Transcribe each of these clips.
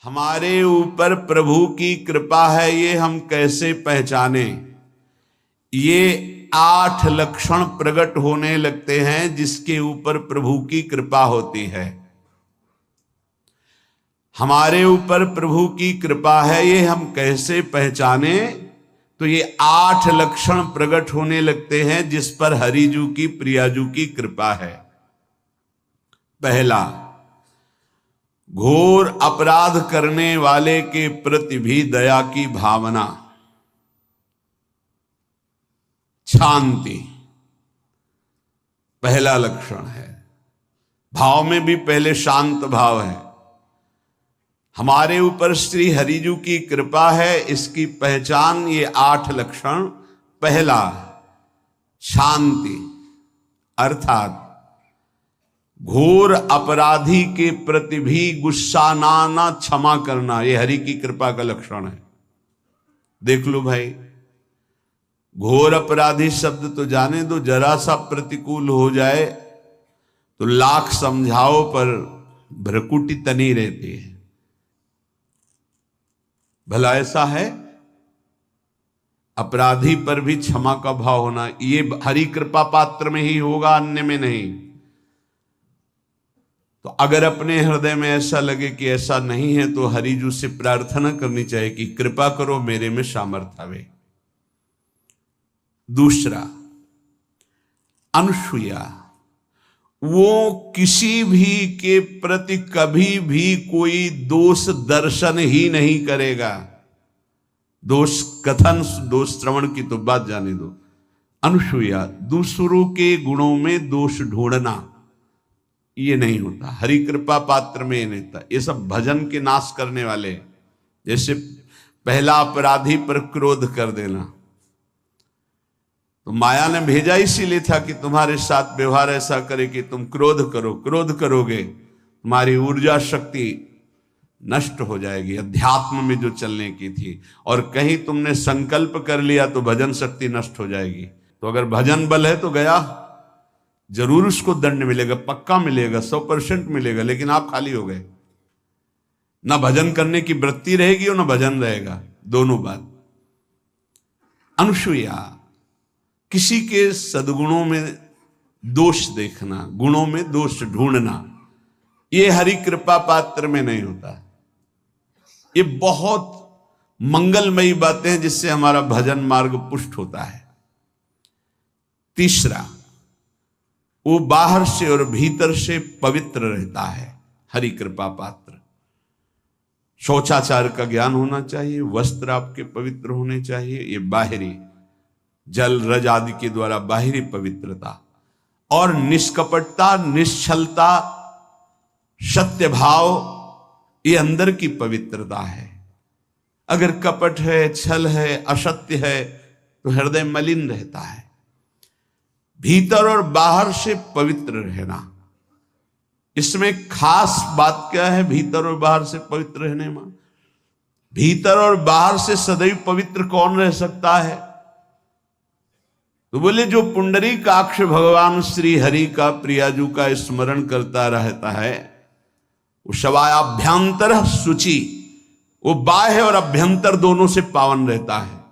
हमारे ऊपर प्रभु की कृपा है ये हम कैसे पहचाने। ये 8 लक्षण प्रकट होने लगते हैं जिसके ऊपर प्रभु की कृपा होती है। हमारे ऊपर प्रभु की कृपा है ये हम कैसे पहचाने, तो ये 8 लक्षण प्रकट होने लगते हैं जिस पर हरिजू की प्रियाजू की कृपा है। पहला, घोर अपराध करने वाले के प्रति भी दया की भावना, शांति पहला लक्षण है। भाव में भी पहले शांत भाव है। हमारे ऊपर श्री हरिजू की कृपा है, इसकी पहचान ये 8 लक्षण। पहला, शांति, अर्थात घोर अपराधी के प्रति भी गुस्सा ना क्षमा करना, ये हरि की कृपा का लक्षण है। देख लो भाई, घोर अपराधी शब्द तो जाने दो, जरा सा प्रतिकूल हो जाए तो लाख समझाओ पर भ्रकुटी तनी रहती है। भला ऐसा है? अपराधी पर भी क्षमा का भाव होना, ये हरि कृपा पात्र में ही होगा, अन्य में नहीं। तो अगर अपने हृदय में ऐसा लगे कि ऐसा नहीं है तो हरिजू से प्रार्थना करनी चाहिए कि कृपा करो, मेरे में सामर्थ्य आवे। दूसरा, अनुसूया, वो किसी भी के प्रति कभी भी कोई दोष दर्शन ही नहीं करेगा। दोष कथन, दोष श्रवण की तो बात जाने दो। अनुसूया, दूसरों के गुणों में दोष ढूंढना ये नहीं होता। हरि कृपा पात्र में ये नहीं होता। ये सब भजन के नाश करने वाले, जैसे पहला अपराधी पर क्रोध कर देना, तो माया ने भेजा इसीलिए था कि तुम्हारे साथ व्यवहार ऐसा करे कि तुम क्रोध करो। क्रोध करोगे तुम्हारी ऊर्जा शक्ति नष्ट हो जाएगी, अध्यात्म में जो चलने की थी। और कहीं तुमने संकल्प कर लिया तो भजन शक्ति नष्ट हो जाएगी। तो अगर भजन बल है तो गया, जरूर उसको दंड मिलेगा, पक्का मिलेगा, 100% मिलेगा, लेकिन आप खाली हो गए। ना भजन करने की वृत्ति रहेगी और ना भजन रहेगा, दोनों बात। अनुसूया, किसी के सद्गुणों में दोष देखना, गुणों में दोष ढूंढना, ये हरि कृपा पात्र में नहीं होता। ये बहुत मंगलमयी बातें हैं जिससे हमारा भजन मार्ग पुष्ट होता है। तीसरा, वो बाहर से और भीतर से पवित्र रहता है, हरि कृपा पात्र। शौचाचार का ज्ञान होना चाहिए, वस्त्र आपके पवित्र होने चाहिए, ये बाहरी जल रज आदि के द्वारा बाहरी पवित्रता। और निष्कपटता, निश्चलता, सत्य भाव, ये अंदर की पवित्रता है। अगर कपट है, छल है, असत्य है तो हृदय मलिन रहता है। भीतर और बाहर से पवित्र रहना, इसमें खास बात क्या है? भीतर और बाहर से पवित्र रहने में, भीतर और बाहर से सदैव पवित्र कौन रह सकता है? तो बोले जो पुंडरीकाक्ष भगवान श्री हरि का, प्रियाजू का स्मरण करता रहता है, वो शवायाभ्यंतर शुचि, वो बाह्य और अभ्यंतर दोनों से पावन रहता है।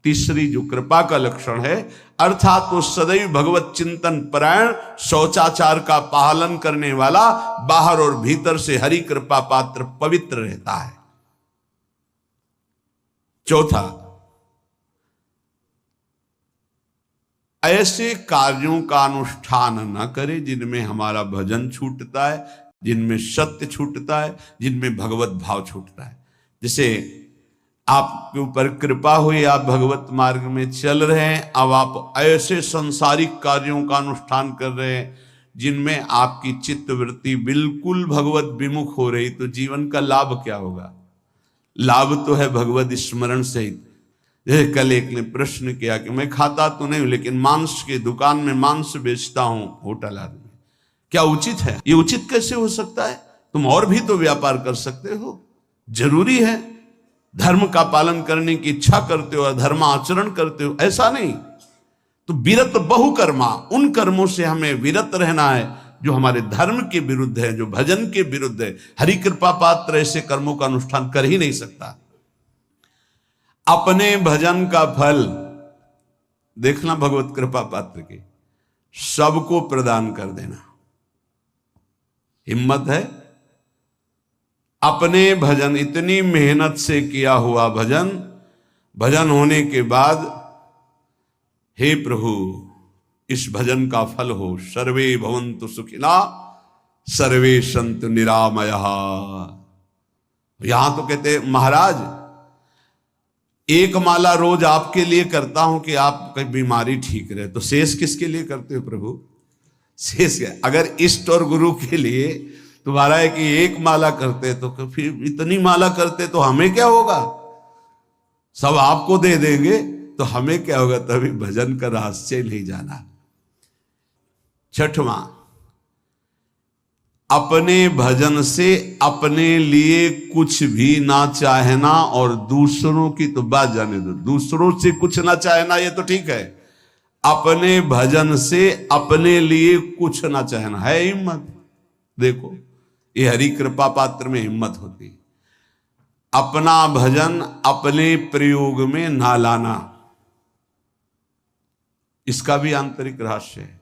तीसरी जो कृपा का लक्षण है, अर्थात वो सदैव भगवत चिंतन परायण, शौचाचार का पालन करने वाला, बाहर और भीतर से हरि कृपा पात्र पवित्र रहता है। चौथा, ऐसे कार्यों का अनुष्ठान न करे जिनमें हमारा भजन छूटता है, जिनमें सत्य छूटता है, जिनमें भगवत भाव छूटता है। जैसे आपके ऊपर कृपा हुई, आप भगवत मार्ग में चल रहे हैं, अब आप ऐसे संसारिक कार्यों का अनुष्ठान कर रहे हैं जिनमें आपकी चित्तवृत्ति बिल्कुल भगवत विमुख हो रही, तो जीवन का लाभ क्या होगा? लाभ तो है भगवत स्मरण सहित। जैसे कल एक ने प्रश्न किया कि मैं खाता तो नहीं हूं लेकिन मांस की दुकान में मांस बेचता हूं, होटल आदमी, क्या उचित है? ये उचित कैसे हो सकता है? तुम और भी तो व्यापार कर सकते हो। जरूरी है धर्म का पालन करने की इच्छा करते हो, धर्म आचरण करते हो, ऐसा नहीं। तो विरत बहुकर्मा, उन कर्मों से हमें विरत रहना है जो हमारे धर्म के विरुद्ध है, जो भजन के विरुद्ध है। हरि कृपा पात्र ऐसे कर्मों का अनुष्ठान कर ही नहीं सकता। अपने भजन का फल देखना भगवत कृपा पात्र के, सबको प्रदान कर देना। हिम्मत है? अपने भजन, इतनी मेहनत से किया हुआ भजन, भजन होने के बाद हे प्रभु इस भजन का फल हो, सर्वे भवन्तु सुखिना सर्वे सन्तु निरामयः। यहां तो कहते हैं महाराज एक माला रोज आपके लिए करता हूं कि आपकी बीमारी ठीक रहे, तो शेष किसके लिए करते हो प्रभु? शेष क्या? अगर इष्ट और गुरु के लिए तुम्हारा है कि एक माला करते तो फिर इतनी माला करते तो हमें क्या होगा? सब आपको दे देंगे तो हमें क्या होगा? तभी भजन का रहस्य नहीं जाना। छठवां, अपने भजन से अपने लिए कुछ भी ना चाहना, और दूसरों की तो बात जाने दो, दूसरों से कुछ ना चाहना ये तो ठीक है, अपने भजन से अपने लिए कुछ ना चाहना है हिम्मत। देखो ये हरि कृपा पात्र में हिम्मत होती है। अपना भजन अपने प्रयोग में ना लाना, इसका भी आंतरिक रहस्य है।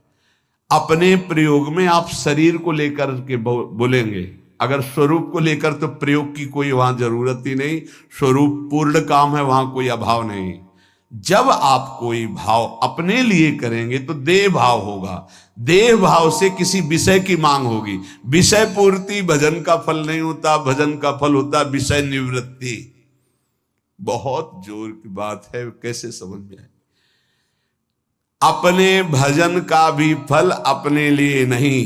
अपने प्रयोग में आप शरीर को लेकर के बोलेंगे, अगर स्वरूप को लेकर तो प्रयोग की कोई वहां जरूरत ही नहीं, स्वरूप पूर्ण काम है, वहां कोई अभाव नहीं। जब आप कोई भाव अपने लिए करेंगे तो देह भाव होगा, देह भाव से किसी विषय की मांग होगी। विषय पूर्ति भजन का फल नहीं होता, भजन का फल होता विषय निवृत्ति। बहुत जोर की बात है, कैसे समझ में आए? अपने भजन का भी फल अपने लिए नहीं,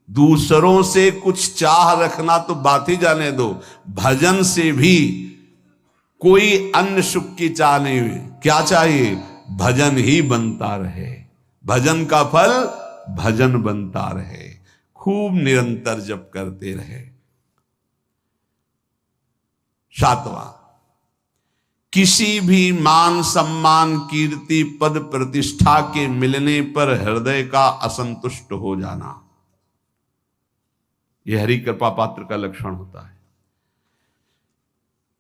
दूसरों से कुछ चाह रखना तो बात ही जाने दो, भजन से भी कोई अन्य सुख की चाह नहीं हुई। क्या चाहिए? भजन ही बनता रहे, भजन का फल भजन बनता रहे, खूब निरंतर जप करते रहे। सातवां, किसी भी मान सम्मान कीर्ति पद प्रतिष्ठा के मिलने पर हृदय का असंतुष्ट हो जाना, यह हरि कृपा पात्र का लक्षण होता है।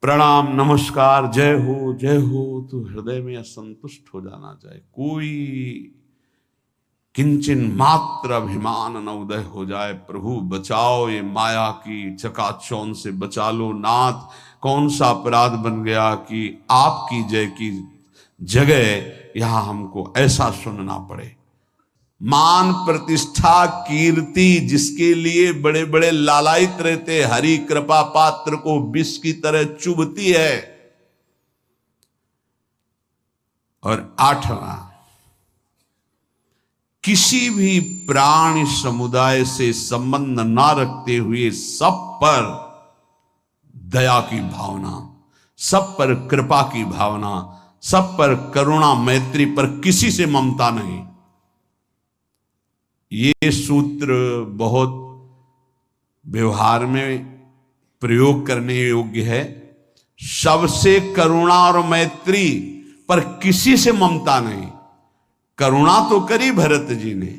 प्रणाम नमस्कार जय हो तो हृदय में असंतुष्ट हो जाना चाहिए। कोई किंचन मात्र अभिमान न उदय हो जाए। प्रभु बचाओ, ये माया की चकाचौंध से बचा लो नाथ। कौन सा अपराध बन गया कि आपकी जय की जगह यहां हमको ऐसा सुनना पड़े। मान प्रतिष्ठा कीर्ति जिसके लिए बड़े बड़े लालायित रहते, हरि कृपा पात्र को विष की तरह चुभती है। और आठवां, किसी भी प्राणी समुदाय से संबंध ना रखते हुए सब पर दया की भावना, सब पर कृपा की भावना, सब पर करुणा मैत्री पर किसी से ममता नहीं। ये सूत्र बहुत व्यवहार में प्रयोग करने योग्य है। सबसे करुणा और मैत्री पर किसी से ममता नहीं। करुणा तो करी भरत जी ने,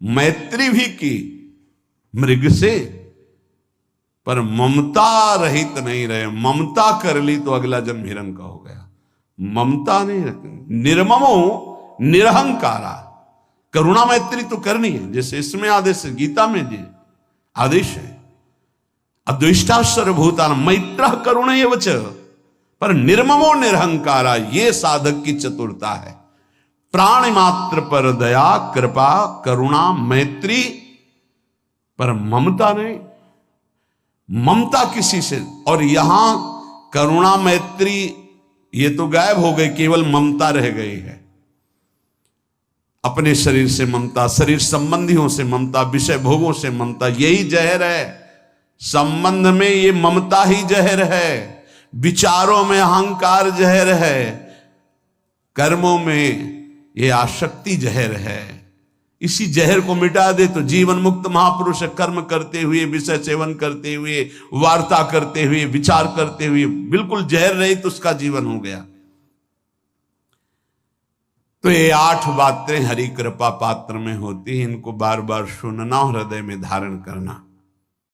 मैत्री भी की मृग से, पर ममता रहित नहीं रहे। ममता कर ली तो अगला जन्म हिरण का हो गया। ममता नहीं रखनी। निर्ममो निरहंकारा, करुणा मैत्री तो करनी है, जैसे इसमें आदेश है, गीता में जी आदेश है, अद्वेष्टा सर्वभूतान मैत्र करुणैव च, पर निर्ममो निरहंकारा, ये साधक की चतुरता है। प्राणी मात्र पर दया कृपा करुणा मैत्री, पर ममता नहीं। ममता किसी से, और यहां करुणा मैत्री ये तो गायब हो गई, केवल ममता रह गई है। अपने शरीर से ममता, शरीर संबंधियों से ममता, विषय भोगों से ममता, यही जहर है। संबंध में ये ममता ही जहर है, विचारों में अहंकार जहर है, कर्मों में ये आसक्ति जहर है। इसी जहर को मिटा दे तो जीवन मुक्त महापुरुष कर्म करते हुए, विषय सेवन करते हुए, वार्ता करते हुए, विचार करते हुए, बिल्कुल जहर रहित उसका जीवन हो गया। तो ये 8 बातें हरि कृपा पात्र में होती हैं, इनको बार बार सुनना और हृदय में धारण करना।